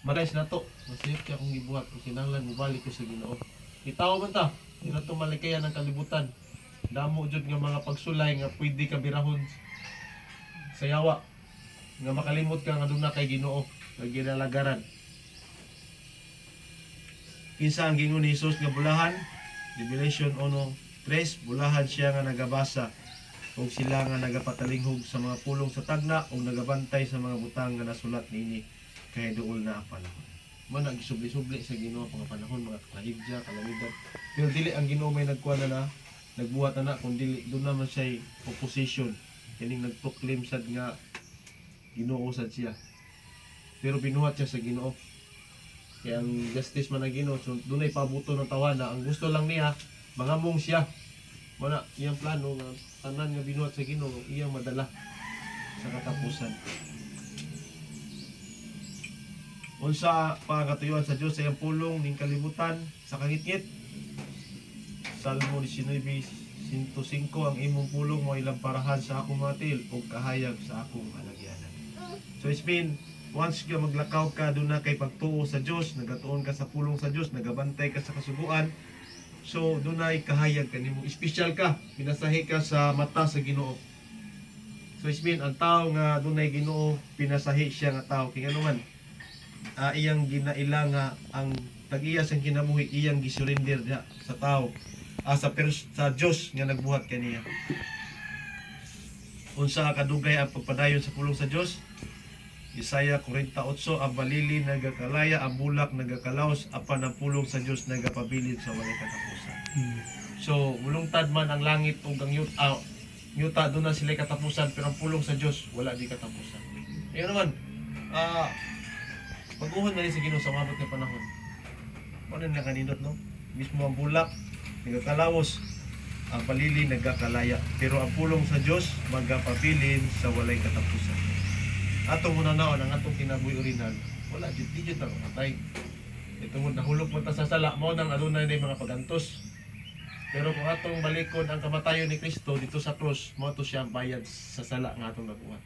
Marais na to. Masayot ka akong gibuhat. Kung kinahanglan mo balik ko sa Ginoo. Itaw man ta. Di na to malikayan ng kalibutan. Damo jud nga mga pagsulay nga pwede ka birahon sa yawa. Nga makalimot ka nga duna kay Ginoo. Nga ginalagaran. Kinsa ang gingon ni Jesus nga bulahan? Revelation 1:3, bulahan siya nga nagabasa ug sila nga nagapatalinghog sa mga pulong sa tagna ug nagabantay sa mga butang nga nasulat niini kay duol na ang panahon. Mo nagisubli-subli sa Ginoo pang panahon mga kahigja, kalamidad. Pero dili ang Ginoo may nagkuha na nagbuhat na kun dili doon naman siya opposition. Kining nagproclaim sad nga Ginoo sad siya. Pero binuhat siya sa Ginoo. Kaya ang justice man na Ginoo, so doon ay pabuto ng tawana. Ang gusto lang niya, mangamong siya. Wala, iyang plano nga tanan nga binuhat sa Ginoo, iyang madala sa katapusan. Unsa pangkatuyuan sa Dios sa iyang pulong ning kalibutan sa kangitngit. Salmo 19:105 ang imong pulong mo ilang parahan sa akong mga tiil ug kahayag sa akong halagyanan. So it's been once ka maglakaw ka doon na kay pagtuo sa Dios, nagatuon ka sa pulong sa Dios, nagabantay ka sa kasuguan. So doon na ikahayag ka nimo, special ka, pinasahi ka sa mata sa Ginoo. So it's been ang tao nga doon na Ginoo, pinasahi siya nga tao kay ano man. Iyang ginaila nga ang tag-iya sa kinabuhi iyang gisurrender niya sa tao. Sa Dios nga nagbuhat kaniya. Unsa kadugay ang pagpadayon sa pulong sa Dios? Isaiah 48, ang balili nagakalaya, ang bulak nagakalaos, apan ang pulong sa Dios nagapabilin sa walay katapusan. So, mulungtad man ang langit ug ang yuta doon na sila katapusan, pero ang pulong sa Dios wala di katapusan. Ayun naman, pag-uhon na rin sa Ginoo sa mabot ng panahon. Ano na kanindot, no? Mismo ang bulak nagakalaos, ang balili nagakalaya, pero ang pulong sa Dios magapabilin sa walay katapusan. Atong muna naon ang atong kinabuhi original, wala jud di jud taro patay. Ito mo nahulog mo ta sa sala mo nang adunay ni mga pagantos. Pero kung atong balikod ang kamatayon ni Kristo dito sa cross, mo to siya bayad sa sala nga atong nabuhat.